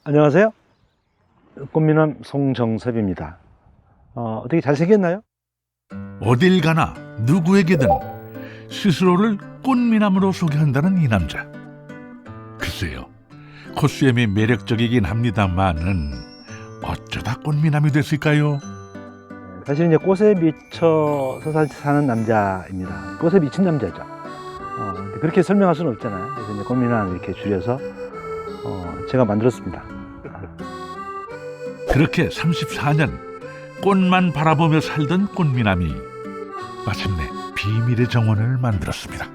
안녕하세요. 꽃미남 송정섭입니다. 어떻게 잘생겼나요? 어딜 가나 누구에게든 스스로를 꽃미남으로 소개한다는 이 남자. 글쎄요, 코수염이 매력적이긴 합니다만은 어쩌다 꽃미남이 됐을까요? 사실 이제 꽃에 미쳐서 사는 남자입니다. 꽃에 미친 남자죠. 그렇게 설명할 수는 없잖아요. 그래서 이제 꽃미남 이렇게 줄여서 제가 만들었습니다. 그렇게 34년 꽃만 바라보며 살던 꽃미남이 마침내 비밀의 정원을 만들었습니다.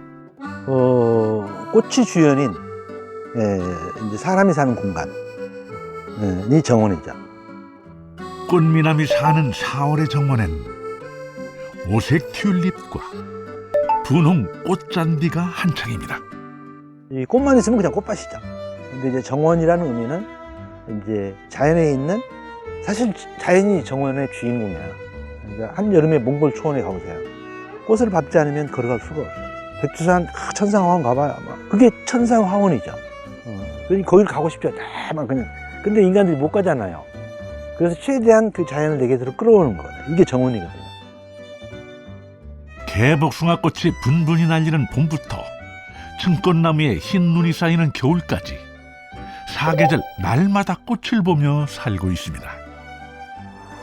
꽃이 주연인 이제 사람이 사는 공간이 정원이죠. 꽃미남이 사는 4월의 정원엔 오색 튤립과 분홍 꽃잔디가 한창입니다. 이 꽃만 있으면 그냥 꽃밭이죠. 근데 이제 정원이라는 의미는 이제 자연에 있는, 사실 자연이 정원의 주인공이에요. 그러니까 한여름에 몽골 초원에 가보세요. 꽃을 밟지 않으면 걸어갈 수가 없어요. 백두산 천상화원 가봐요. 아마 그게 천상화원이죠. 그러니 거길 가고 싶죠. 막 그냥. 근데 인간들이 못 가잖아요. 그래서 최대한 그 자연을 내 곁으로 끌어오는 거거든요. 이게 정원이거든요. 개복숭아꽃이 분분히 날리는 봄부터 청꽃나무에 흰 눈이 쌓이는 겨울까지 사계절 날마다 꽃을 보며 살고 있습니다.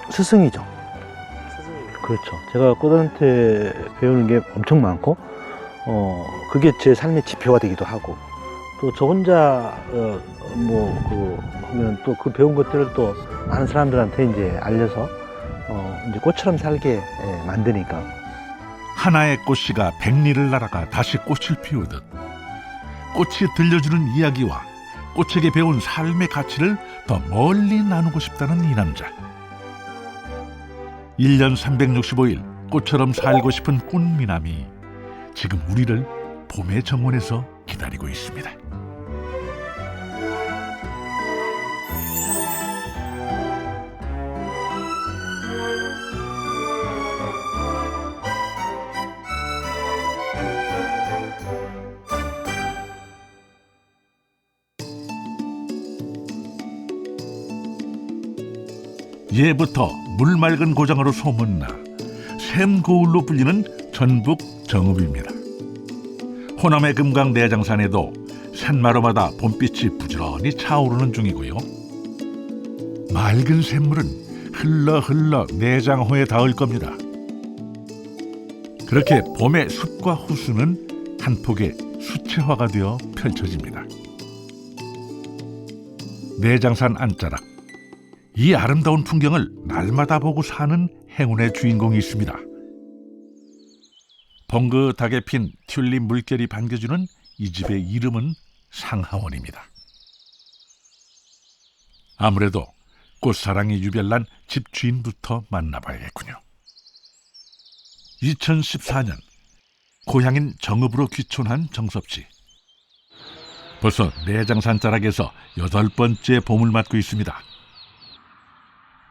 스승이죠. 그렇죠. 제가 꽃한테 배우는 게 엄청 많고, 그게 제 삶의 지표가 되기도 하고, 또 저 혼자 하면 또 그 배운 것들을 또 많은 사람들한테 이제 알려서 이제 꽃처럼 살게 만드니까. 하나의 꽃씨가 백리를 날아가 다시 꽃을 피우듯 꽃이 들려주는 이야기와 꽃에게 배운 삶의 가치를 더 멀리 나누고 싶다는 이 남자. 1년 365일 꽃처럼 살고 싶은 꽃미남이 지금 우리를 봄의 정원에서 기다리고 있습니다. 예부터 물맑은 고장으로 소문나 샘고을로 불리는 전북 정읍입니다. 호남의 금강 내장산에도 산마루마다 봄빛이 부지런히 차오르는 중이고요. 맑은 샘물은 흘러 내장호에 닿을 겁니다. 그렇게 봄의 숲과 호수는 한 폭의 수채화가 되어 펼쳐집니다. 내장산 안자락, 이 아름다운 풍경을 날마다 보고 사는 행운의 주인공이 있습니다. 봉긋하게 핀 튤립 물결이 반겨주는 이 집의 이름은 상하원입니다. 아무래도 꽃사랑이 유별난 집 주인부터 만나봐야겠군요. 2014년 고향인 정읍으로 귀촌한 정섭씨. 벌써 내장산 자락에서 8번째 봄을 맞고 있습니다.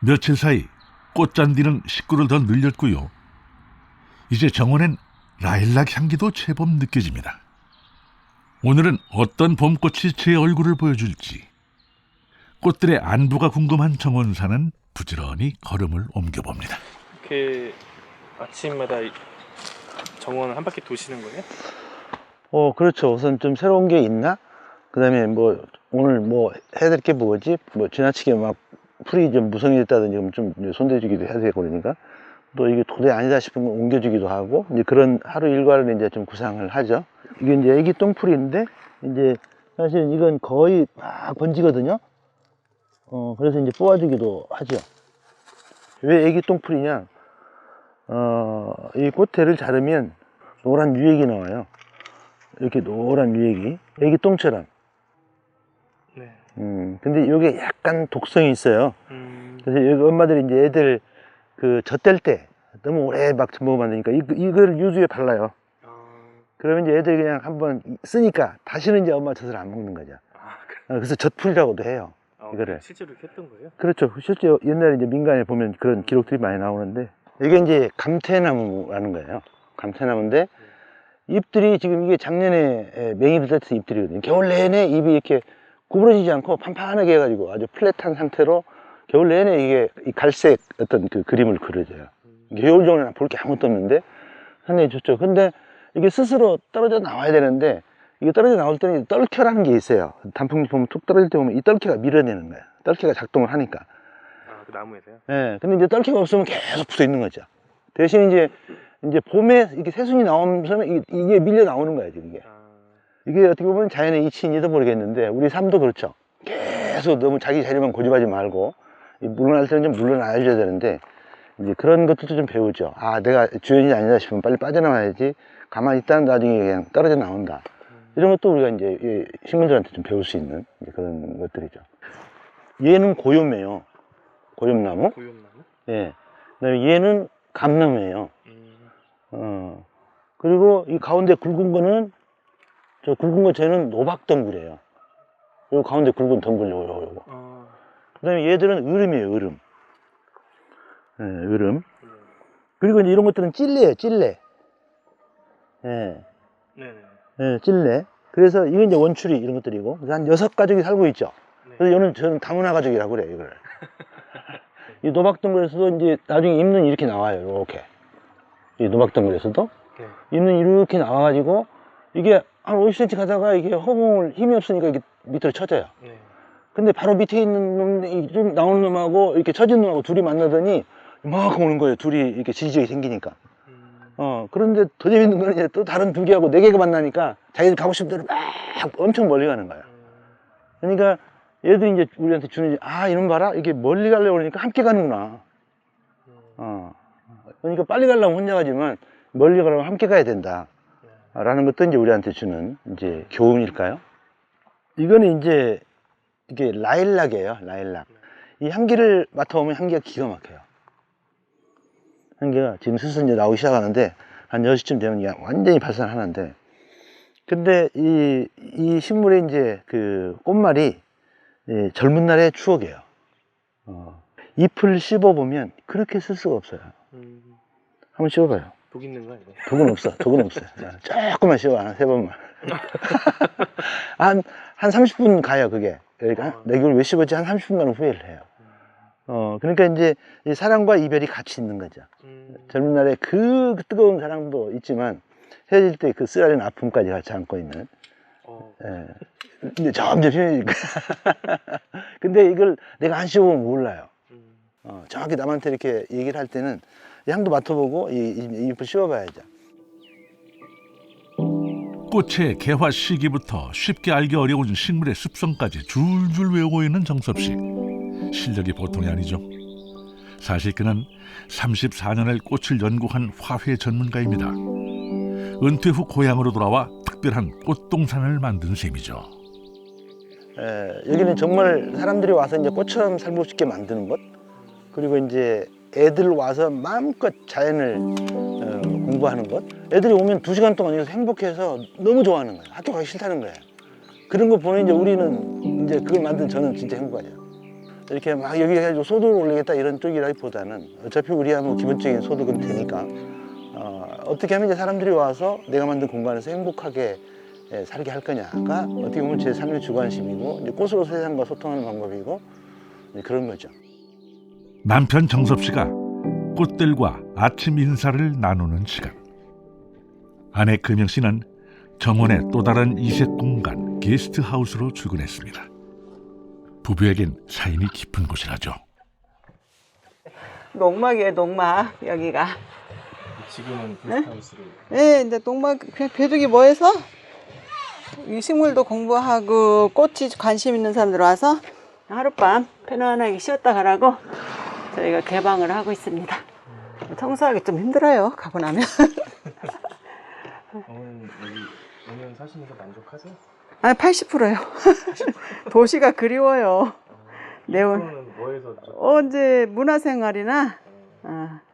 며칠 사이 꽃잔디는 식구를 더 늘렸고요. 이제 정원엔 라일락 향기도 제법 느껴집니다. 오늘은 어떤 봄꽃이 제 얼굴을 보여줄지 꽃들의 안부가 궁금한 정원사는 부지런히 걸음을 옮겨봅니다. 이렇게 아침마다 정원을 한 바퀴 도시는 거예요? 그렇죠. 우선 좀 새로운 게 있나? 그 다음에 오늘 해야 될 게 뭐지? 지나치게 막 풀이 좀 무성이 됐다든지 좀 손대주기도 해야 되고 그러니까, 또 이게 도저히 아니다 싶으면 옮겨주기도 하고, 이제 그런 하루 일과를 이제 좀 구상을 하죠. 이게 이제 애기 똥풀인데, 이제 사실 이건 거의 막 번지거든요. 그래서 이제 뽑아주기도 하죠. 왜 애기 똥풀이냐? 이 꽃대를 자르면 노란 유액이 나와요. 이렇게 노란 유액이 애기 똥처럼. 네. 근데 이게 약간 독성이 있어요. 그래서 여기 엄마들이 이제 애들 젖댈 때 너무 오래 막 먹으면 안 되니까 이걸 유두에 발라요. 그러면 이제 애들이 그냥 한번 쓰니까 다시는 이제 엄마 젖을 안 먹는 거죠. 그래서 젖풀이라고도 해요. 이거를. 실제로 이렇게 했던 거예요? 그렇죠. 실제 옛날에 이제 민간에 보면 그런 기록들이 많이 나오는데, 이게 이제 감태나무라는 거예요. 감태나무인데 잎들이 지금 이게 작년에 맹이를 뜯은 잎들이거든요. 겨울 내내 잎이 이렇게 구부러지지 않고 판판하게 해가지고 아주 플랫한 상태로 겨울 내내 이게 이 갈색 어떤 그 그림을 그려줘요. 겨울 종에는 볼 게 아무것도 없는데 상당히 좋죠. 근데 이게 스스로 떨어져 나와야 되는데 이게 떨어져 나올 때는 떨켜라는 게 있어요. 단풍잎 보면 툭 떨어질 때 보면 이 떨켜가 밀어내는 거예요. 떨켜가 작동을 하니까. 아, 그 나무에서요? 예. 근데 이제 떨켜가 없으면 계속 붙어 있는 거죠. 대신 이제 봄에 이렇게 새순이 나오면서 이게 밀려 나오는 거예요, 지금 이게. 아, 이게 어떻게 보면 자연의 이치인지도 모르겠는데 우리 삶도 그렇죠. 계속 너무 자기 자리만 고집하지 말고 물러날 때는 좀 물러나줘야 되는데 이제 그런 것들도 좀 배우죠. 아, 내가 주연이 아니다 싶으면 빨리 빠져나와야지. 가만히 있다는 나중에 그냥 떨어져 나온다. 이런 것도 우리가 이제 이 식물들한테 좀 배울 수 있는 이제 그런 것들이죠. 얘는 고요매요. 고요나무. 고요나무? 예. 그다음에 얘는 감나무예요. 그리고 이 가운데 굵은 거는 저 굵은 거 쟤는 노박덩굴이에요. 요 가운데 굵은 덩굴 요거. 아, 그다음에 얘들은 으름이에요. 으름. 예, 으름. 그리고 이제 이런 것들은 찔레예요. 찔레. 예. 네네. 예, 찔레. 그래서 이게 이제 원추리 이런 것들이고 그래서 한 6가족이 살고 있죠. 네. 그래서 저는 다문화 가족이라고 그래요, 이걸. 이 노박덩굴에서도 이제 나중에 잎는 이렇게 나와요, 이렇게. 이 노박덩굴에서도 네. 잎는 이렇게 나와가지고 이게 한 50cm 가다가 이게 허공을 힘이 없으니까 이게 밑으로 쳐져요. 네. 근데 바로 밑에 있는 놈, 좀 나오는 놈하고 이렇게 처진 놈하고 둘이 만나더니 이만큼 오는 거예요. 둘이 이렇게 지지력이 생기니까. 그런데 더 재밌는 건 이제 또 다른 두 개하고 네 개가 만나니까 자기들 가고 싶은 대로 막 엄청 멀리 가는 거야. 그러니까 얘들이 이제 우리한테 주는, 아, 이놈 봐라. 이게 멀리 가려고 그러니까 함께 가는구나. 그러니까 빨리 가려면 혼자 가지만 멀리 가려면 함께 가야 된다. 라는 것도 이제 우리한테 주는 이제 교훈일까요? 이거는 이제 이게 라일락이에요. 라일락. 이 향기를 맡아보면 향기가 기가 막혀요. 향기가 지금 슬슬 이제 나오기 시작하는데 한 10시쯤 되면 그냥 완전히 발산하는데, 근데 이 식물의 이제 그 꽃말이 젊은 날의 추억이에요. 잎을 씹어보면 그렇게 쓸 수가 없어요. 한번 씹어봐요. 독 있는 거 아니에요? 독은 없어. 독은 없어요. 조금만 씹어. 한 3번만. 한 30분 가요, 그게. 그러니까 내가 이걸 왜 씹었지? 한 30분간은 후회를 해요. 그러니까 이제 이 사랑과 이별이 같이 있는 거죠. 젊은 날에 그 뜨거운 사랑도 있지만 헤어질 때 그 쓰라린 아픔까지 같이 안고 있는. 예. 근데 점점 심해지니까. 근데 이걸 내가 안 씹어보면 몰라요. 정확히 남한테 이렇게 얘기를 할 때는 향도 맡아보고 이 잎을 씹어봐야죠. 꽃의 개화 시기부터 쉽게 알기 어려운 식물의 습성까지 줄줄 외우고 있는 정섭 씨. 실력이 보통이 아니죠. 사실 그는 34년을 꽃을 연구한 화훼 전문가입니다. 은퇴 후 고향으로 돌아와 특별한 꽃동산을 만든 셈이죠. 여기는 정말 사람들이 와서 이제 꽃처럼 살고 싶게 만드는 곳, 그리고 이제 애들 와서 마음껏 자연을 공부하는 것. 애들이 오면 2시간 동안 여기서 행복해서 너무 좋아하는 거예요. 학교 가기 싫다는 거예요. 그런 거 보는 이제 우리는 이제 그걸 만든 저는 진짜 행복하죠. 이렇게 막 여기 해가지고 소득을 올리겠다 이런 쪽이라기보다는 어차피 우리야 뭐 기본적인 소득은 되니까 어떻게 하면 이제 사람들이 와서 내가 만든 공간에서 행복하게 살게 할 거냐가 어떻게 보면 제 삶의 주관심이고 이제 꽃으로 세상과 소통하는 방법이고 그런 거죠. 남편 정섭 씨가 꽃들과 아침 인사를 나누는 시간. 아내 금영 씨는 정원의 또 다른 이색 공간 게스트하우스로 출근했습니다. 부부에겐 사인이 깊은 곳이라죠. 농막이에요, 농막 여기가. 지금은 게스트하우스로. 네, 이제 농막 그냥 배둑이 뭐해서 이 식물도 공부하고 꽃이 관심 있는 사람들 와서 하룻밤 편안하게 쉬었다 가라고 저희가 개방을 하고 있습니다. 청소하기 좀 힘들어요, 가고 나면. 어머님 여기 5년 사시면서 만족하세요? 아, 80%요. 도시가 그리워요. 네, 는 뭐해서 좀... 이제 문화생활이나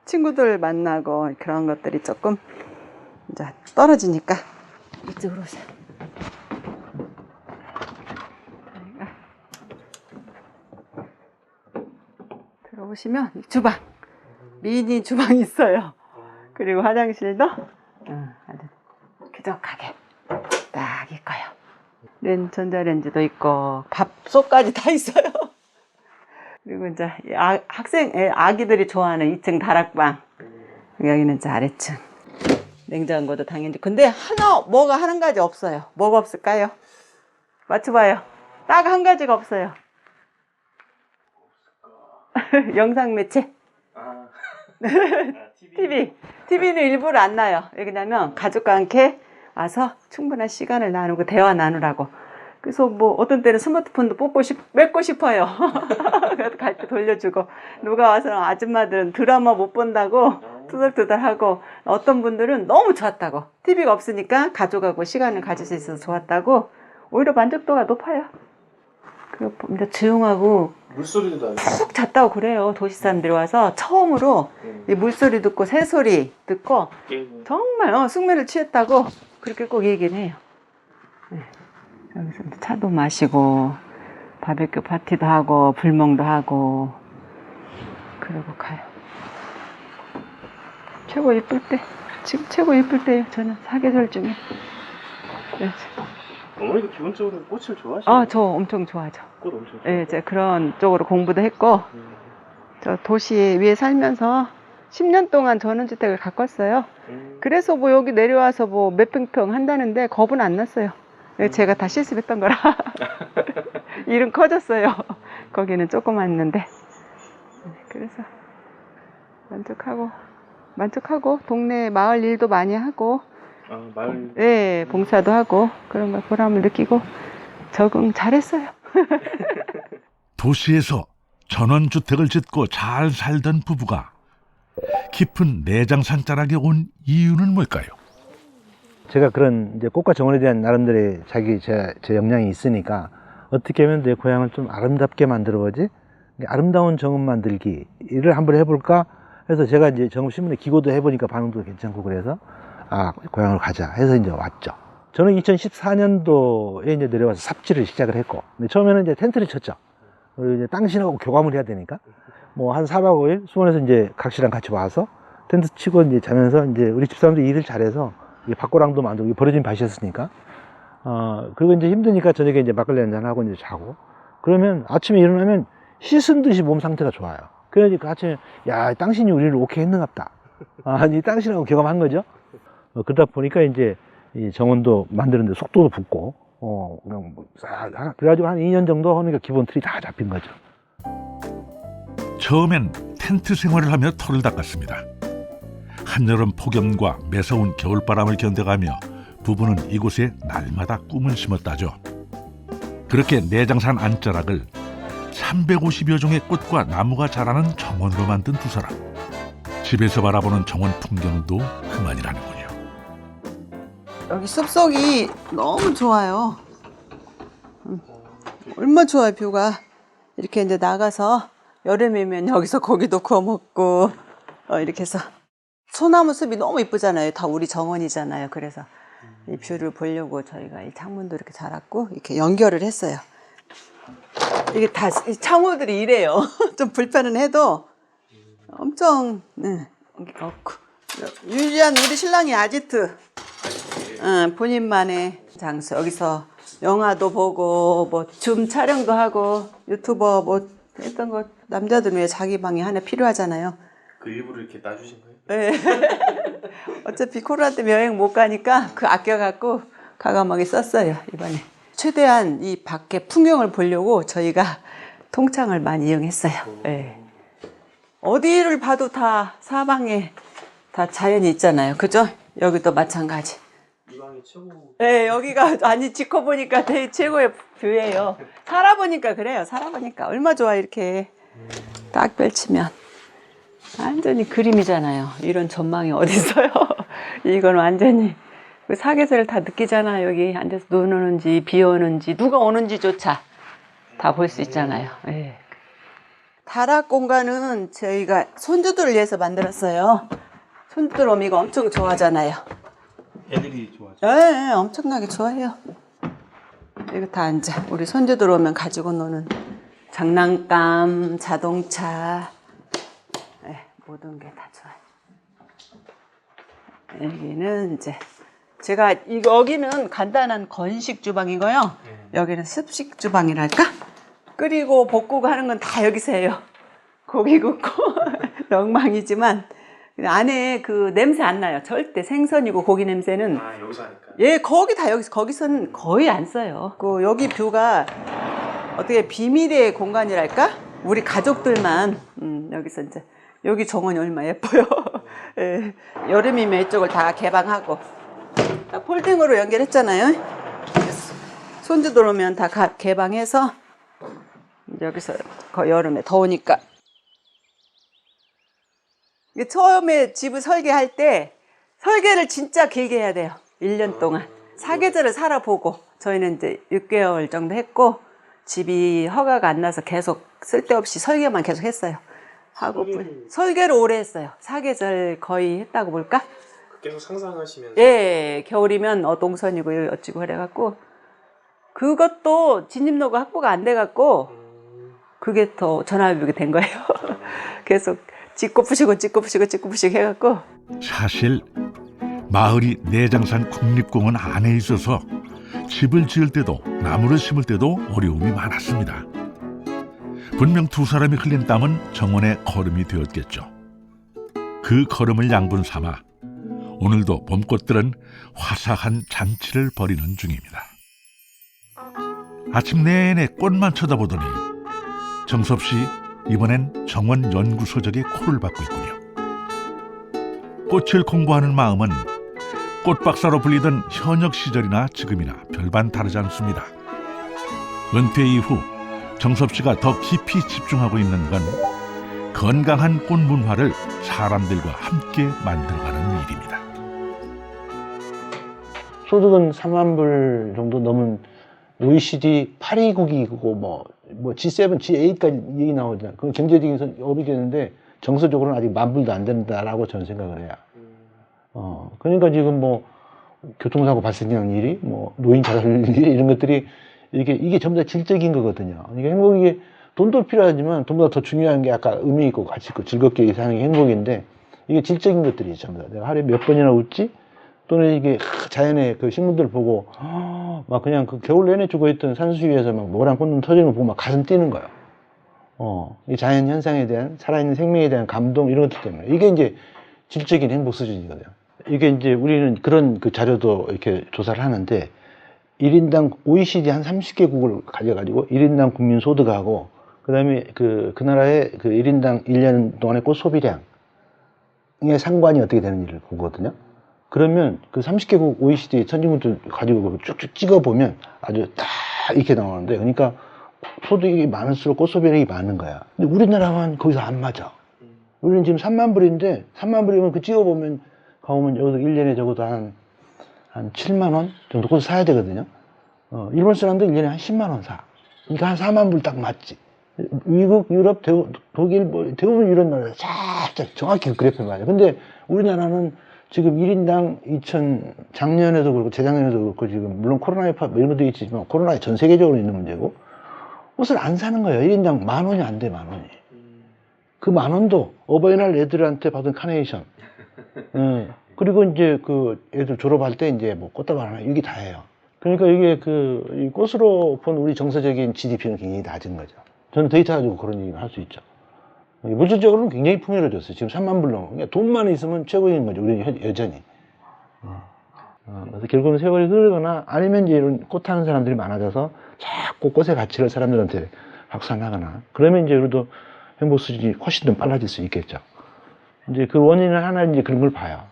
친구들 만나고 그런 것들이 조금 이제 떨어지니까 이쪽으로 오세요. 들어오시면 주방, 미니 주방이 있어요. 그리고 화장실도 아주 쾌적하게 딱 있고요. 전자레인지도 있고 밥솥까지 다 있어요. 그리고 이제 아기들이 좋아하는 2층 다락방. 여기는 이제 아래층. 냉장고도 당연히. 근데 뭐가 한 가지 없어요. 뭐가 없을까요? 맞춰봐요. 딱 한 가지가 없어요. 영상 매체. TV는 일부러 안 놔요. 왜냐면 가족과 함께 와서 충분한 시간을 나누고 대화 나누라고. 그래서 뭐 어떤 때는 스마트폰도 뺏고 싶어요. 그래서 갈 때 돌려주고. 누가 와서 아줌마들은 드라마 못 본다고 투덜투덜하고, 어떤 분들은 너무 좋았다고. TV가 없으니까 가족하고 시간을 가질 수 있어서 좋았다고. 오히려 만족도가 높아요. 그리고 이제 조용하고 물소리도 나요. 푹 잤다고 그래요. 도시 사람들이 와서 처음으로 이 물소리 듣고 새소리 듣고 정말 숙면을 취했다고 그렇게 꼭 얘기를 해요. 네. 여기서 차도 마시고 바베큐 파티도 하고 불멍도 하고 그러고 가요. 최고 이쁠 때, 지금 최고 이쁠 때예요. 저는 사계절 중에. 네. 어머니도 기본적으로 꽃을 좋아하시나요? 저 엄청 좋아하죠. 꽃 엄청 좋아해요. 네, 제가 그런 쪽으로 공부도 했고, 저 도시 위에 살면서 10년 동안 전원주택을 가꿨어요. 그래서 뭐 여기 내려와서 뭐 몇백 평 한다는데 겁은 안 났어요. 제가 다 실습했던 거라. 일은 커졌어요. 거기는 조그맣는데. 그래서 만족하고 동네 마을 일도 많이 하고, 마을. 네, 봉사도 하고 그런 걸 보람을 느끼고 적응 잘했어요. 도시에서 전원주택을 짓고 잘 살던 부부가 깊은 내장산 자락에 온 이유는 뭘까요? 제가 그런 이제 꽃과 정원에 대한 나름대로의 제 역량이 있으니까 어떻게 하면 내 고향을 좀 아름답게 만들어보지? 아름다운 정원 만들기를 한번 해볼까 해서 제가 이제 정읍신문에 기고도 해보니까 반응도 괜찮고 그래서 고향을 가자 해서 이제 왔죠. 저는 2014년도에 이제 내려와서 삽질을 시작을 했고, 처음에는 이제 텐트를 쳤죠. 그리고 이제 당신하고 교감을 해야 되니까 뭐 한 4박 5일 수원에서 이제 각시랑 같이 와서 텐트 치고 이제 자면서 이제 우리 집사람들이 일을 잘해서 밭고랑도 만들고 버려진 밭이었으니까 그리고 이제 힘드니까 저녁에 이제 막걸리 한잔 하고 이제 자고, 그러면 아침에 일어나면 씻은 듯이 몸 상태가 좋아요. 그러니까 아침에 야, 당신이 우리를 오케이 했는갑다. 이 당신하고 교감한 거죠. 그러다 보니까 이제 이 정원도 만드는데 속도도 붙고, 그냥 뭐 그래가지고 한 2년 정도 하니까 기본 틀이 다 잡힌 거죠. 처음엔 텐트 생활을 하며 털을 닦았습니다. 한여름 폭염과 매서운 겨울바람을 견뎌가며 부부는 이곳에 날마다 꿈을 심었다죠. 그렇게 내장산 안자락을 350여 종의 꽃과 나무가 자라는 정원으로 만든 두 사람. 집에서 바라보는 정원 풍경도 그만이라는군요. 여기 숲속이 너무 좋아요. 얼마나 좋아요, 뷰가. 이렇게 이제 나가서 여름이면 여기서 고기도 구워 먹고, 이렇게 해서. 소나무 숲이 너무 이쁘잖아요. 다 우리 정원이잖아요. 그래서 이 뷰를 보려고 저희가 이 창문도 이렇게 달았고, 이렇게 연결을 했어요. 이게 다 창호들이 이래요. 좀 불편은 해도 엄청, 유지한 우리 신랑이 아지트. 본인만의 장소. 여기서 영화도 보고 뭐 줌 촬영도 하고 유튜버 뭐 했던 거. 남자들은 왜 자기 방이 하나 필요하잖아요. 그 일부러 이렇게 놔주신 거예요? 네. 어차피 코로나 때문에 여행 못 가니까 그 아껴갖고 과감하게 썼어요, 이번에. 최대한 이 밖에 풍경을 보려고 저희가 통창을 많이 이용했어요. 네. 어디를 봐도 다 사방에 다 자연이 있잖아요. 그죠? 여기도 마찬가지. 이 방이 최고. 네, 여기가 지켜보니까 되게 최고의 뷰예요. 살아보니까 그래요. 살아보니까 얼마 좋아. 이렇게 딱 펼치면 완전히 그림이잖아요. 이런 전망이 어디 있어요. 이건 완전히 사계절을 다 느끼잖아요. 여기 앉아서 눈 오는지 비 오는지 누가 오는지조차 다 볼 수 있잖아요. 네. 다락 공간은 저희가 손주들을 위해서 만들었어요. 손주들 오면 이거 엄청 좋아하잖아요. 애들이 좋아하죠? 네, 엄청나게 좋아해요. 이거 다 이제 우리 손주들 오면 가지고 노는 장난감, 자동차, 네, 모든 게 다 좋아요. 여기는 이제 제가 여기는 간단한 건식 주방이고요. 여기는 습식 주방이랄까? 끓이고 볶고 하는 건 다 여기서 해요. 고기 굽고 엉망이지만 안에 그 냄새 안 나요. 절대 생선이고 고기 냄새는. 아, 여기서 하니까. 예, 거기 다 거기서는 거의 안 써요. 그 여기 뷰가 어떻게 비밀의 공간이랄까? 우리 가족들만 여기서 이제 여기 정원이 얼마나 예뻐요. 예, 여름이면 이쪽을 다 개방하고 다 폴딩으로 연결했잖아요. 손주들 오면 다 개방해서 여기서 여름에 더우니까. 처음에 집을 설계할 때 설계를 진짜 길게 해야 돼요. 1년 동안. 사계절을 살아보고 저희는 이제 6개월 정도 했고 집이 허가가 안 나서 계속 쓸데없이 설계만 계속 했어요. 하고 설계를 오래 했어요. 사계절 거의 했다고 볼까? 계속 상상하시면서. 예, 겨울이면 동선이고 어찌고 그래갖고 그것도 진입로가 확보가 안 돼갖고 그게 더 전화위복이 된 거예요. 계속 찍고 부시고 해갖고. 사실 마을이 내장산 국립공원 안에 있어서 집을 지을 때도 나무를 심을 때도 어려움이 많았습니다. 분명 두 사람이 흘린 땀은 정원의 걸음이 되었겠죠. 그 걸음을 양분 삼아 오늘도 봄꽃들은 화사한 잔치를 벌이는 중입니다. 아침 내내 꽃만 쳐다보더니 정섭 씨 이번엔 정원 연구소적의 코를 받고 있군요. 꽃을 공부하는 마음은 꽃박사로 불리던 현역 시절이나 지금이나 별반 다르지 않습니다. 은퇴 이후 정섭 씨가 더 깊이 집중하고 있는 건 건강한 꽃 문화를 사람들과 함께 만들어가는 일입니다. 소득은 3만 불 정도 넘은 OECD 8위국이고 뭐 G7, G8까지 얘기 나오잖아요. 그건 경제적인 업이 되는데 정서적으로는 아직 1만 불도 안 된다라고 저는 생각을 해요. 그러니까 지금 뭐 교통사고 발생하는 일이, 뭐 노인 자살 일 이런 것들이 이게 전부 다 질적인 거거든요. 그러니까 행복이 돈도 필요하지만 돈보다 더 중요한 게 아까 의미 있고 가치 있고 즐겁게 사는 게 행복인데 이게 질적인 것들이 전부 다 내가 하루에 몇 번이나 웃지? 또는 이게 자연의 그 식물들 보고 막 그냥 그 겨울 내내 죽어있던 산수 위에서 막 노란 꽃눈 터지는 거 보고 막 가슴 뛰는 거예요. 이 자연 현상에 대한 살아있는 생명에 대한 감동 이런 것들 때문에 이게 이제 질적인 행복 수준이거든요. 이게 이제 우리는 그런 그 자료도 이렇게 조사를 하는데 1인당 OECD 한 30개국을 가져가지고 1인당 국민 소득하고 그다음에 그 나라의 그 1인당 1년 동안의 꽃 소비량의 상관이 어떻게 되는지를 보거든요. 그러면 그 30개국 OECD 선진국들 가지고 쭉쭉 찍어보면 아주 딱 이렇게 나오는데 그러니까 소득이 많을수록 꽃 소비량이 많은 거야. 근데 우리나라만 거기서 안 맞아. 우리는 지금 3만 불인데 3만 불이면 그 찍어보면 가보면 여기서 1년에 적어도 한 7만 원 정도 꽃을 사야 되거든요. 일본 사람도 1년에 한 10만 원 사. 그러니까 한 4만 불 딱 맞지. 미국, 유럽, 독일, 뭐 대부분 이런 나라 살짝 정확히 그 그래프에 맞아. 근데 우리나라는 지금 1인당 작년에도 그렇고 재작년에도 그렇고 지금 물론 코로나에 이런 것도 있지만 코로나에 전 세계적으로 있는 문제고 옷을 안 사는 거예요. 1인당 10,000원이 안 돼, 10,000원이. 그 10,000원도 어버이날 애들한테 받은 카네이션. 그리고 이제 그 애들 졸업할 때 이제 뭐 꽃다발 하나 이게 다예요. 그러니까 이게 이 꽃으로 본 우리 정서적인 GDP는 굉장히 낮은 거죠. 저는 데이터 가지고 그런 얘기를 할 수 있죠. 물질적으로는 굉장히 풍요로워졌어요. 지금 3만 불 넘어. 그러니까 돈만 있으면 최고인 거죠. 우리 여전히. 그래서 결국은 세월이 흐르거나 아니면 이제 이런 꽃 하는 사람들이 많아져서 자꾸 꽃의 가치를 사람들한테 확산하거나 그러면 이제 그래도 행복 수준이 훨씬 더 빨라질 수 있겠죠. 이제 그 원인은 하나 이제 그런 걸 봐요.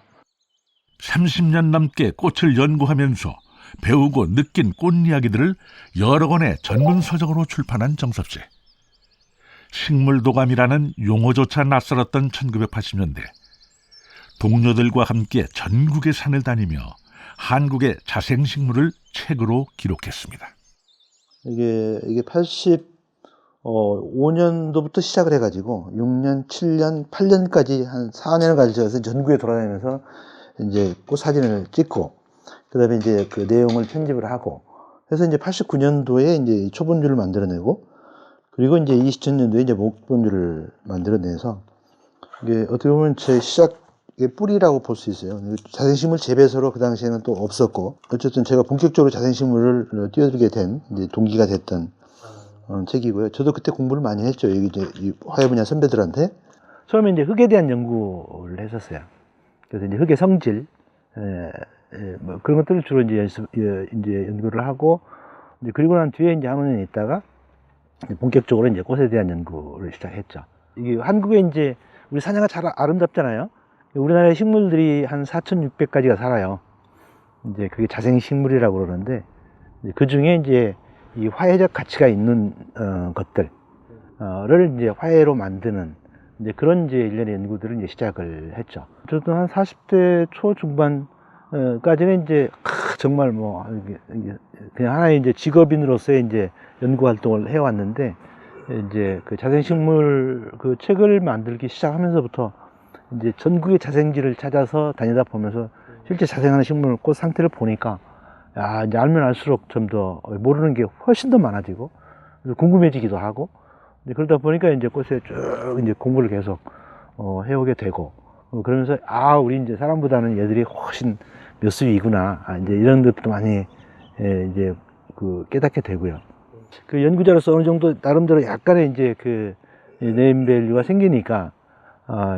30년 넘게 꽃을 연구하면서 배우고 느낀 꽃 이야기들을 여러 권의 전문 서적으로 출판한 정섭 씨. 식물도감이라는 용어조차 낯설었던 1980년대 동료들과 함께 전국의 산을 다니며 한국의 자생식물을 책으로 기록했습니다. 이게 85년도부터 시작을 해가지고 6년, 7년, 8년까지 한 4년을 가지고 전국에 돌아다니면서 이제 꽃 사진을 찍고 그다음에 이제 그 내용을 편집을 하고 해서 이제 89년도에 이제 초본주를 만들어내고 그리고 이제 2000년도에 이제 목본주를 만들어내서 이게 어떻게 보면 제 시작의 그게 뿌리라고 볼 수 있어요. 자생식물 재배서로 그 당시에는 또 없었고, 어쨌든 제가 본격적으로 자생식물을 뛰어들게 된 이제 동기가 됐던 책이고요. 저도 그때 공부를 많이 했죠. 여기 이제 이 화훼 분야 선배들한테. 처음에 이제 흙에 대한 연구를 했었어요. 그래서 이제 흙의 성질, 뭐 그런 것들을 주로 이제 이제 연구를 하고, 이제 그리고 난 뒤에 이제 한 5년 있다가 본격적으로 이제 꽃에 대한 연구를 시작했죠. 이게 한국에 이제 우리 산야가 잘 아름답잖아요. 우리나라의 식물들이 한 4,600가지가 살아요. 이제 그게 자생식물이라고 그러는데, 그 중에 이제 이 화해적 가치가 있는 것들을 이제 화해로 만드는 이제 그런 이제 일련의 연구들을 이제 시작을 했죠. 저도 한 40대 초중반까지는 이제 정말 뭐 그냥 하나의 이제 직업인으로서의 이제 연구 활동을 해왔는데, 이제 그 자생식물 그 책을 만들기 시작하면서부터 이제 전국의 자생지를 찾아서 다니다 보면서 실제 자생하는 식물 꽃 상태를 보니까, 야, 이제 알면 알수록 좀 더 모르는 게 훨씬 더 많아지고 궁금해지기도 하고, 이제 그러다 보니까 이제 꽃에 쭉 이제 공부를 계속 해오게 되고, 그러면서 우리 이제 사람보다는 얘들이 훨씬 몇 수이구나, 이제 이런 것도 많이 이제 그 깨닫게 되고요. 그 연구자로서 어느 정도 나름대로 약간의 이제 그 네임밸류가 생기니까,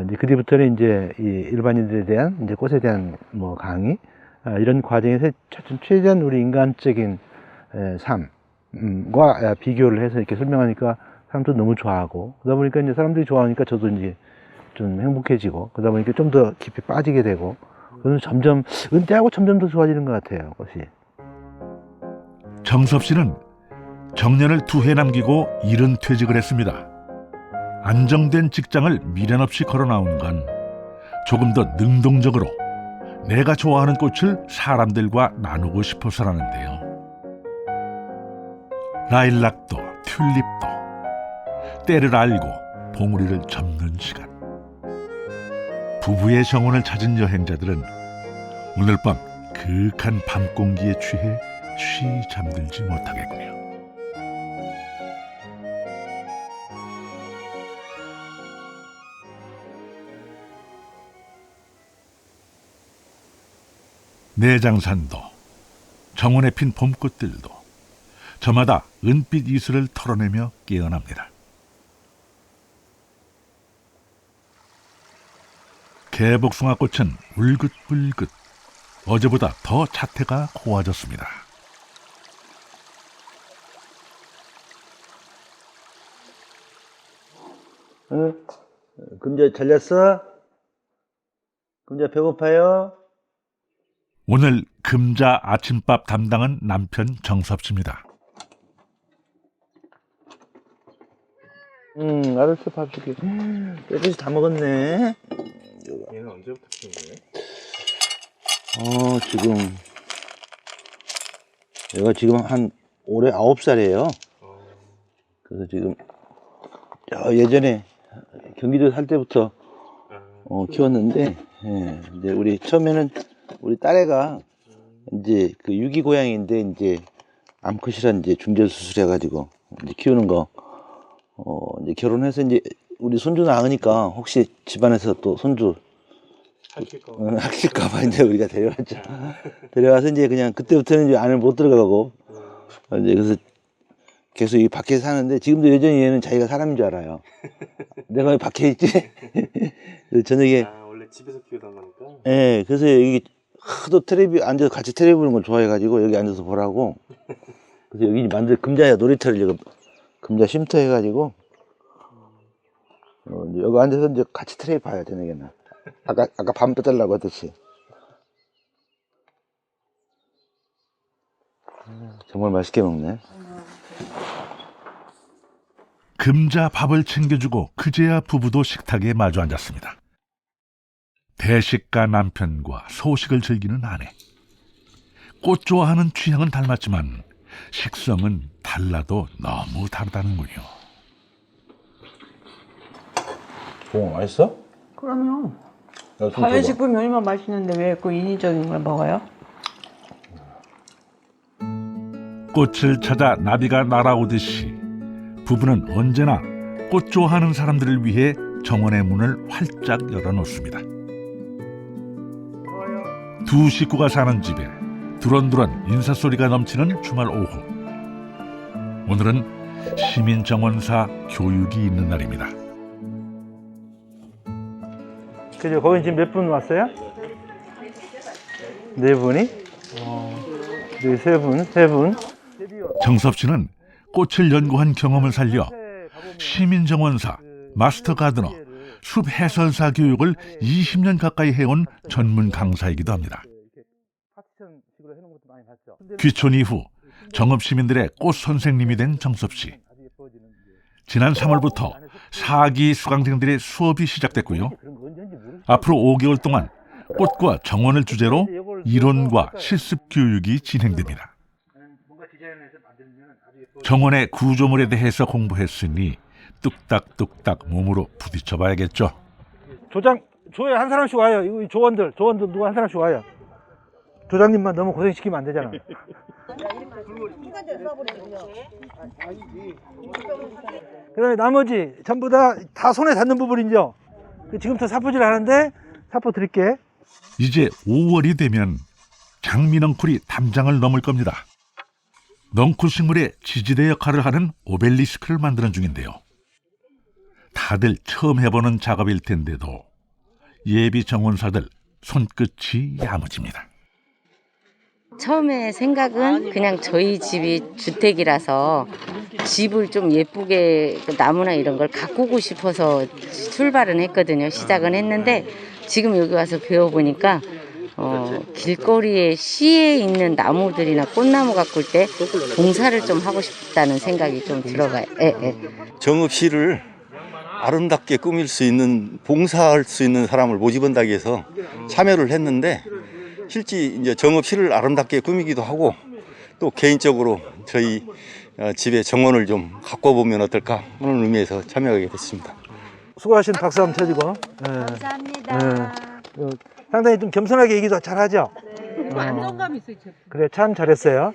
이제 그 뒤부터는 이제 이 일반인들에 대한 이제 꽃에 대한 뭐 강의, 이런 과정에서 최대한 우리 인간적인 삶과 비교를 해서 이렇게 설명하니까 사람도 너무 좋아하고, 그러다 보니까 이제 사람들이 좋아하니까 저도 이제 좀 행복해지고, 그러다 보니까 좀 더 깊이 빠지게 되고, 그래서 점점 은퇴하고 점점 더 좋아지는 것 같아요, 꽃이. 정섭 씨는 정년을 2해 남기고 이른 퇴직을 했습니다. 안정된 직장을 미련 없이 걸어 나온 건 조금 더 능동적으로 내가 좋아하는 꽃을 사람들과 나누고 싶어서라는데요. 라일락도 튤립도 때를 알고 봉우리를 접는 시간. 부부의 정원을 찾은 여행자들은 오늘 밤 그윽한 밤 공기에 취해 쉬 잠들지 못하겠군요. 내장산도, 정원에 핀 봄꽃들도 저마다 은빛 이슬을 털어내며 깨어납니다. 개복숭아꽃은 울긋불긋 어제보다 더 자태가 고와졌습니다. 금자 잘 잤어? 금자 배고파요? 오늘 금자 아침밥 담당은 남편 정섭 씨입니다. 알았어, 밥 줄게. 깨끗이 다 먹었네. 얘는 언제부터 키운 거예요? 지금 얘가 지금 한 올해 9살이에요. 그래서 지금 예전에 경기도 살 때부터 키웠는데, 이제 우리 처음에는 우리 딸애가 이제 그 유기 고양이인데 이제 암컷이란 이제 중절 수술해가지고 이제 키우는 거 이제 결혼해서 이제 우리 손주 낳으니까 혹시 집안에서 또 손주 학실까봐 이제 우리가 데려왔죠. 데려와서 이제 그냥 그때부터는 이제 안을 못 들어가고 이제 그래서 계속 이 밖에 사는데, 지금도 여전히 얘는 자기가 사람인 줄 알아요. 내가 왜 밖에 있지? 그래서 저녁에 원래 집에서 키우던 거니까. 예, 그래서 여기 하도 텔레비 앉아서 같이 텔레비 보는 걸 좋아해가지고 여기 앉아서 보라고. 그래서 여기 만들 금자야 놀이터를 여기 금자 쉼터 해가지고 여기 앉아서 이제 같이 텔레비 봐야 저녁에는. 아까 밤 빼달라고 했듯이. 정말 맛있게 먹네. 금자 밥을 챙겨주고 그제야 부부도 식탁에 마주 앉았습니다. 대식가 남편과 소식을 즐기는 아내. 꽃 좋아하는 취향은 닮았지만 식성은 달라도 너무 다르다는군요. 맛있어? 그럼요. 자연식품이 얼마나 맛있는데 왜 그 인위적인 걸 먹어요? 꽃을 찾아 나비가 날아오듯이 부부는 언제나 꽃 좋아하는 사람들을 위해 정원의 문을 활짝 열어놓습니다. 두 식구가 사는 집에 두런두런 인사소리가 넘치는 주말 오후. 오늘은 시민정원사 교육이 있는 날입니다. 그죠? 거기 지금 몇 분 왔어요? 네 분이? 네, 세 분. 정섭 씨는 꽃을 연구한 경험을 살려 시민정원사, 마스터 가드너, 숲 해설사 교육을 20년 가까이 해온 전문 강사이기도 합니다. 귀촌 이후 정읍 시민들의 꽃 선생님이 된 정섭 씨. 지난 3월부터 4기 수강생들의 수업이 시작됐고요. 앞으로 5개월 동안 꽃과 정원을 주제로 이론과 실습 교육이 진행됩니다. 정원의 구조물에 대해서 공부했으니 뚝딱뚝딱 몸으로 부딪혀 봐야겠죠. 조에 한 사람씩 와요. 이 조원들 누구 한 사람씩 와요. 조장님만 너무 고생시키면 안 되잖아. 그다음에 나머지 전부 다 손에 닿는 부분이죠. 지금부터 사포질 하는데 사포 드릴게. 이제 5월이 되면 장미넝쿨이 담장을 넘을 겁니다. 넝쿨 식물의 지지대 역할을 하는 오벨리스크를 만드는 중인데요. 다들 처음 해보는 작업일 텐데도 예비 정원사들 손끝이 야무집니다. 처음에 생각은 그냥 저희 집이 주택이라서 집을 좀 예쁘게 나무나 이런 걸 가꾸고 싶어서 출발은 했거든요. 시작은 했는데 지금 여기 와서 배워보니까 길거리에 시에 있는 나무들이나 꽃나무 가꿀 때 봉사를 좀 하고 싶다는 생각이 좀 들어가요. 정읍시를 아름답게 꾸밀 수 있는, 봉사할 수 있는 사람을 모집한다고 해서 참여를 했는데 실제 이제 정읍시를 아름답게 꾸미기도 하고 또 개인적으로 저희 집에 정원을 좀 가꿔보면 어떨까 하는 의미에서 참여하게 됐습니다. 수고하신 박수 한번 쳐주고. 감사합니다. 상당히 좀 겸손하게 얘기도 잘하죠. 안정감 있어요. 그래, 참 잘했어요.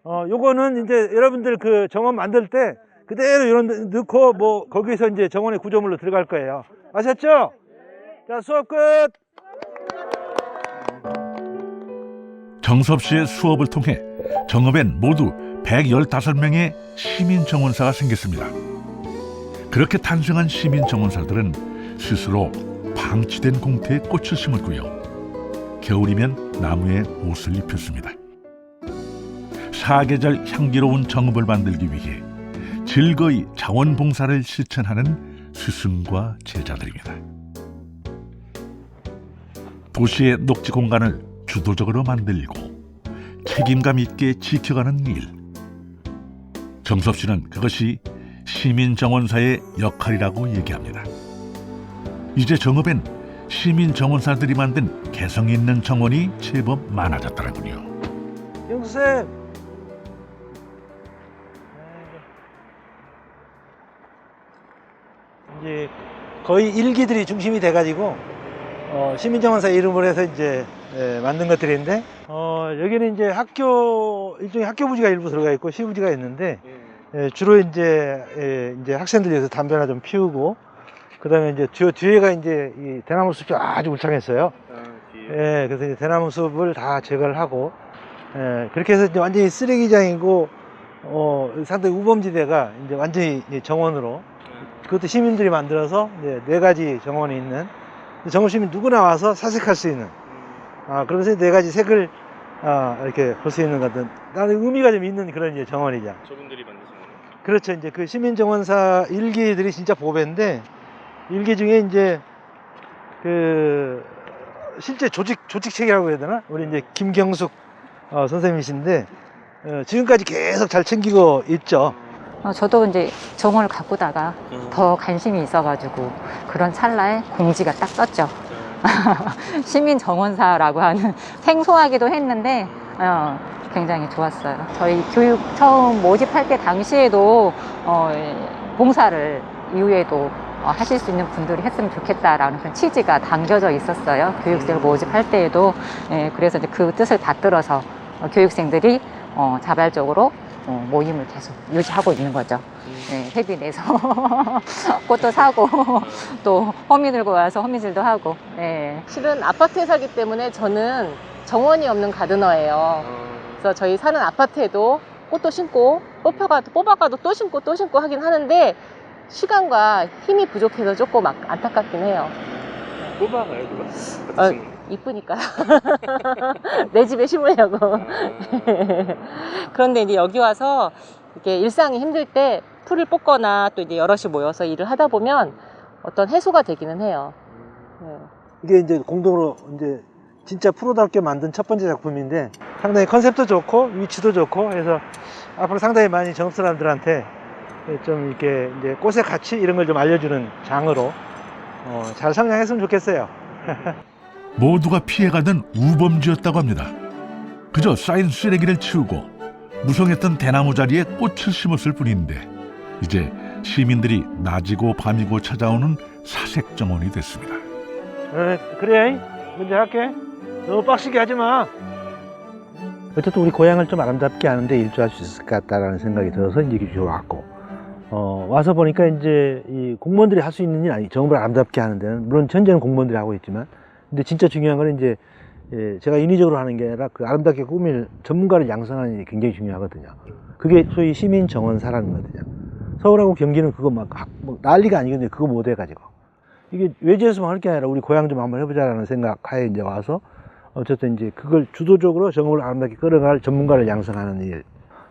요거는 이제 여러분들 그 정원 만들 때 그대로 이런 데 넣고 뭐 거기서 이제 정원의 구조물로 들어갈 거예요. 아셨죠? 자, 수업 끝. 정섭 씨의 수업을 통해 정읍엔 모두 115명의 시민정원사가 생겼습니다. 그렇게 탄생한 시민정원사들은 스스로 방치된 공터에 꽃을 심었고요. 겨울이면 나무에 옷을 입혔습니다. 사계절 향기로운 정읍을 만들기 위해 즐거이 자원봉사를 실천하는 스승과 제자들입니다. 도시의 녹지 공간을 주도적으로 만들고 책임감 있게 지켜가는 일. 정섭 씨는 그것이 시민정원사의 역할이라고 얘기합니다. 이제 정읍엔 시민정원사들이 만든 개성 있는 정원이 제법 많아졌더라고요. 영수쌤. 이제 거의 일기들이 중심이 돼가지고 시민정원사 이름으로 해서 이제 만든 것들인데 여기는 이제 일종의 학교 부지가 일부 들어가 있고 시부지가 있는데 주로 이제 학생들이 여기서 담배나 좀 피우고 그다음에 이제 뒤에가 이제 이 대나무 숲이 아주 울창했어요. 그래서 이제 대나무 숲을 다 제거를 하고 그렇게 해서 이제 완전히 쓰레기장이고 상당히 우범지대가 이제 완전히 정원으로 그것도 시민들이 만들어서 이제 4가지 정원이 있는 정읍 시민 누구나 와서 사색할 수 있는 그러면서 4가지 색을 이렇게 볼 수 있는 것은 나는 의미가 좀 있는 그런 이제 정원이죠. 저분들이 만드신 거예요? 그렇죠. 이제 그 시민정원사 일기들이 진짜 보배인데 일기 중에 이제 그 실제 조직책이라고 해야 되나? 우리 이제 김경숙 선생님이신데 지금까지 계속 잘 챙기고 있죠. 저도 이제 정원을 가꾸다가 더 관심이 있어가지고 그런 찰나에 공지가 딱 떴죠. 시민 정원사라고 하는 생소하기도 했는데 굉장히 좋았어요. 저희 교육 처음 모집할 때 당시에도 봉사를 이후에도 하실 수 있는 분들이 했으면 좋겠다라는 그런 취지가 담겨져 있었어요. 교육생을 모집할 때에도 그래서 이제 그 뜻을 받들어서 교육생들이 자발적으로 모임을 계속 유지하고 있는 거죠. 회비 내서 꽃도 사고 또 허미 들고 와서 허미질도 하고. 실은 아파트에 살기 때문에 저는 정원이 없는 가드너예요. 그래서 저희 사는 아파트에도 꽃도 심고 뽑아가도 또 심고 또 심고 하긴 하는데 시간과 힘이 부족해서 조금 안타깝긴 해요. 뽑아가요, 누가? 이쁘니까 내 집에 심으려고. 그런데 이제 여기 와서 이렇게 일상이 힘들 때 풀을 뽑거나 또 이제 여럿이 모여서 일을 하다 보면 어떤 해소가 되기는 해요. 네. 이게 이제 공동으로 이제 진짜 프로답게 만든 첫 번째 작품인데 상당히 컨셉도 좋고 위치도 좋고 해서 앞으로 상당히 많이 정읍 사람들한테 좀 이렇게 이제 꽃의 가치 이런 걸 좀 알려주는 장으로 잘 성장했으면 좋겠어요. 모두가 피해가던 우범지였다고 합니다. 그저 쌓인 쓰레기를 치우고 무성했던 대나무 자리에 꽃을 심었을 뿐인데 이제 시민들이 낮이고 밤이고 찾아오는 사색 정원이 됐습니다. 그래, 먼저 할게. 너무 빡시게 하지 마. 어쨌든 우리 고향을 좀 아름답게 하는데 일조할 수 있을 것 같다라는 생각이 들어서 이제 여기 왔고, 와서 보니까 이제 이 공무원들이 할 수 있는 일 아니, 정읍을 아름답게 하는 데는 물론 현재는 공무원들이 하고 있지만, 근데 진짜 중요한 건 이제 제가 인위적으로 하는 게 아니라 그 아름답게 꾸밀 전문가를 양성하는 일이 굉장히 중요하거든요. 그게 소위 시민 정원사라는 거거든요. 서울하고 경기는 그거 막 난리가 아니거든요. 그거 못 해가지고. 이게 외지에서만 할 게 아니라 우리 고향 좀 한번 해보자라는 생각하에 이제 와서 어쨌든 이제 그걸 주도적으로 정읍을 아름답게 끌어갈 전문가를 양성하는 일.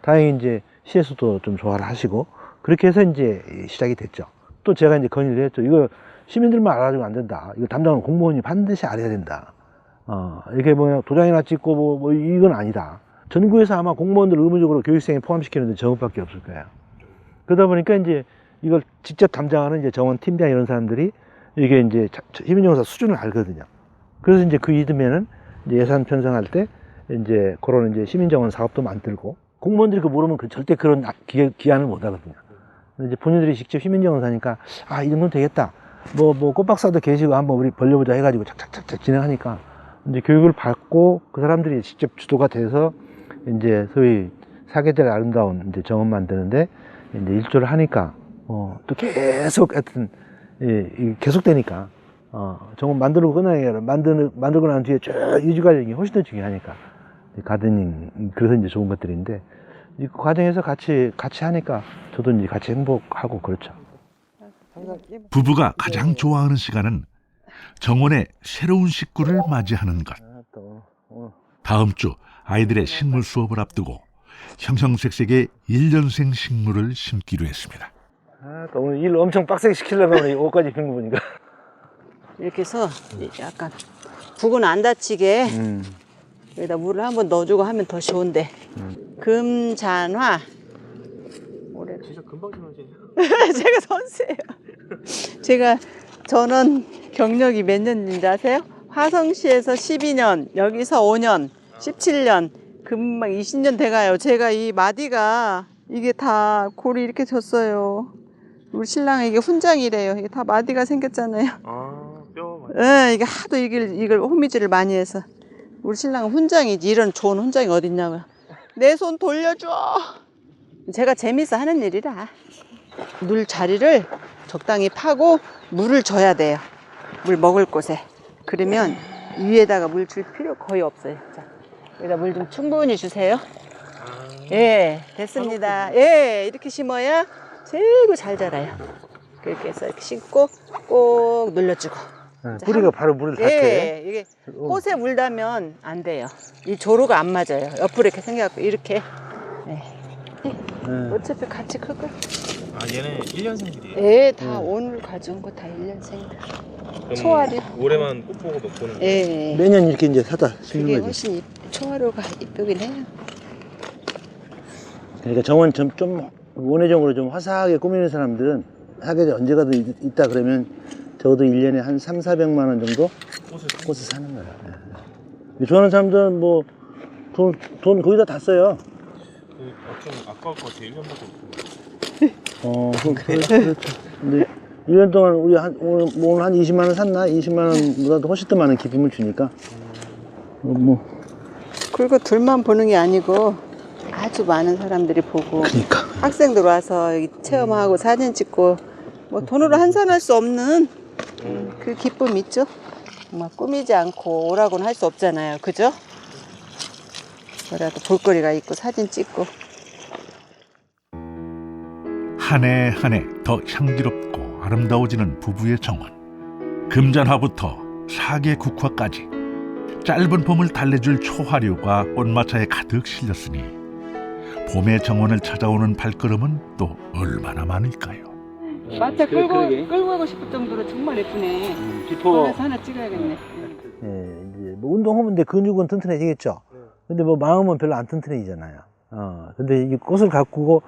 다행히 이제 시에서도 좀 조화를 하시고 그렇게 해서 이제 시작이 됐죠. 또 제가 이제 건의를 했죠. 이거 시민들만 알아주면 안 된다. 이거 담당하는 공무원이 반드시 알아야 된다. 이렇게 뭐 도장이나 찍고 뭐 이건 아니다. 전국에서 아마 공무원들 의무적으로 교육생에 포함시키는 데 정읍밖에 없을 거예요. 그러다 보니까 이제 이걸 직접 담당하는 이제 정원 팀장 이런 사람들이 이게 이제 시민정원사 수준을 알거든요. 그래서 이제 그 이듬해는 이제 예산 편성할 때 이제 그런 이제 시민정원 사업도 만들고 공무원들이 그 모르면 절대 그런 기한을 못 하거든요. 근데 이제 본인들이 직접 시민정원사니까 이 정도는 되겠다. 뭐 꽃박사도 계시고 한번 우리 벌려보자 해가지고 착착착착 진행하니까 이제 교육을 받고 그 사람들이 직접 주도가 돼서 이제 소위 사계절 아름다운 이제 정원 만드는데 이제 일조를 하니까 또 계속 하여튼 계속되니까 정원 만들고 끝나는 게 아니라 만들고 난 뒤에 쭉 유지 과정이 훨씬 더 중요하니까 가드닝 그래서 이제 좋은 것들인데 이 과정에서 같이 하니까 저도 이제 같이 행복하고 그렇죠. 부부가 가장 좋아하는 시간은 정원의 새로운 식구를 맞이하는 것. 다음 주 아이들의 식물 수업을 앞두고 형형색색의 1년생 식물을 심기로 했습니다. 오늘 일 엄청 빡세게 시키려고 오늘 옷까지 입는 거 보니까. 이렇게 해서 약간 북은 안 다치게 여기다 물을 한번 넣어주고 하면 더 좋은데. 금잔화. 올해 진짜 금방 지나지. 제가 선수예요. 저는 경력이 몇 년인지 아세요? 화성시에서 12년, 여기서 5년, 17년, 금방 20년 돼가요. 제가 이 마디가 이게 다 골이 이렇게 졌어요. 우리 신랑은 이게 훈장이래요. 이게 다 마디가 생겼잖아요. 뼈 많이. 네, 이게 하도 이걸 호미질을 많이 해서. 우리 신랑은 훈장이지. 이런 좋은 훈장이 어딨냐고요. 내 손 돌려줘. 제가 재밌어 하는 일이라. 물 자리를 적당히 파고 물을 줘야 돼요. 물 먹을 곳에. 그러면 위에다가 물 줄 필요 거의 없어요. 자, 여기다 물 좀 충분히 주세요. 예, 됐습니다. 예, 이렇게 심어야 최고 잘 자라요. 그렇게 해서 이렇게 심고 꼭 눌러주고. 뿌리가 바로 물을 닿게. 예, 이게 꽃에 물 닿으면 안 돼요. 이 조로가 안 맞아요. 옆으로 이렇게 생겨갖고 이렇게. 예. 어차피 같이 클 거예요. 얘네 1년생들이에요? 예, 다 오늘 가져온 거 다 1년생들. 초화류. 올해만 꽃 보고 먹고는. 예. 매년 이렇게 이제 사다 그게 심는 거지. 훨씬 초화류가 이쁘긴 해요. 그러니까 정원 좀 원예적으로 좀 화사하게 꾸미는 사람들은 사계절 언제 가도 있다 그러면 적어도 1년에 한 300~400만 원 정도 꽃을 사는 거야. 예. 좋아하는 사람들은 뭐 돈 거기다 다 써요. 좀 아까울 것 같아요. 1년밖에 없고. 그렇죠. 근데 1년 동안 우리 오늘 한 20만 원 샀나? 20만 원보다도 훨씬 더 많은 기쁨을 주니까. 그리고 둘만 보는 게 아니고 아주 많은 사람들이 보고. 그러니까. 학생들 와서 여기 체험하고 사진 찍고 뭐 돈으로 환산할 수 없는 그 기쁨 있죠. 정말 꾸미지 않고 오라고는 할 수 없잖아요. 그죠? 뭐라도 볼거리가 있고 사진 찍고. 한 해 한 해 더 향기롭고 아름다워지는 부부의 정원. 금잔화부터 사계 국화까지 짧은 봄을 달래줄 초화류가 꽃마차에 가득 실렸으니 봄의 정원을 찾아오는 발걸음은 또 얼마나 많을까요? 마차 끌고 가고 싶을 정도로 정말 예쁘네. 거기서 하나 찍어야겠네. 예, 이제 뭐 운동하면 내 근육은 튼튼해지겠죠. 근데 뭐 마음은 별로 안 튼튼해지잖아요. 근데 이 꽃을 가꾸고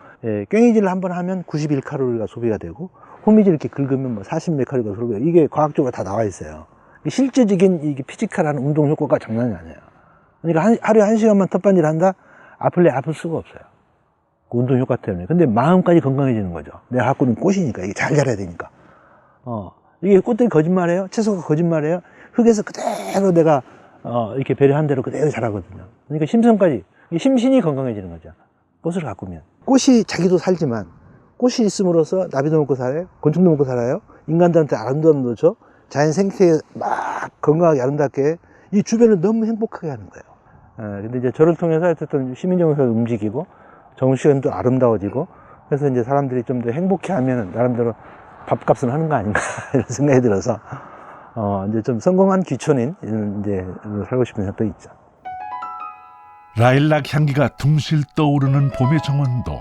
꽹이질을 한번 하면 91칼로리가 소비가 되고 호미질 이렇게 긁으면 뭐 40몇 칼로리가 소비가 되고 이게 과학적으로 다 나와 있어요. 실제적인 이게 피지컬한 운동 효과가 장난이 아니에요. 그러니까 하루에 1시간만 텃밭일 한다? 아플래 아플 수가 없어요. 그 운동 효과 때문에. 근데 마음까지 건강해지는 거죠. 내가 갖고 있는 꽃이니까 이게 잘 자라야 되니까. 이게 꽃들이 거짓말해요. 채소가 거짓말해요. 흙에서 그대로 내가 이렇게 배려한 대로 그대로 자라거든요. 그러니까 심성까지 심신이 건강해지는 거죠. 꽃을 가꾸면. 꽃이 자기도 살지만 꽃이 있음으로써 나비도 먹고 살아요. 곤충도 먹고 살아요. 인간들한테 아름다움도 줘. 자연 생태에 막 건강하게 아름답게 이 주변을 너무 행복하게 하는 거예요. 근데 이제 저를 통해서 어쨌든 시민정서가 움직이고 정시간도 아름다워지고 그래서 이제 사람들이 좀 더 행복해 하면 나름대로 밥값은 하는 거 아닌가 이런 생각이 들어서 이제 좀 성공한 귀촌인 이제 살고 싶은 생각도 있죠. 라일락 향기가 둥실 떠오르는 봄의 정원도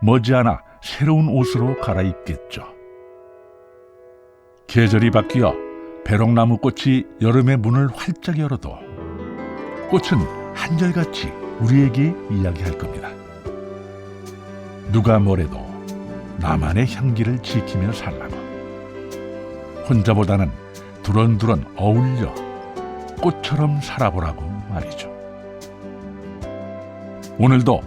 머지않아 새로운 옷으로 갈아입겠죠. 계절이 바뀌어 배롱나무 꽃이 여름의 문을 활짝 열어도 꽃은 한결같이 우리에게 이야기할 겁니다. 누가 뭐래도 나만의 향기를 지키며 살라고. 혼자보다는 두런두런 어울려 꽃처럼 살아보라고 말이죠. 오늘도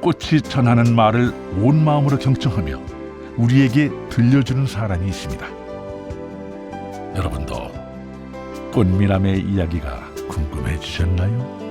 꽃이 전하는 말을 온 마음으로 경청하며 우리에게 들려주는 사람이 있습니다. 여러분도 꽃미남의 이야기가 궁금해지셨나요?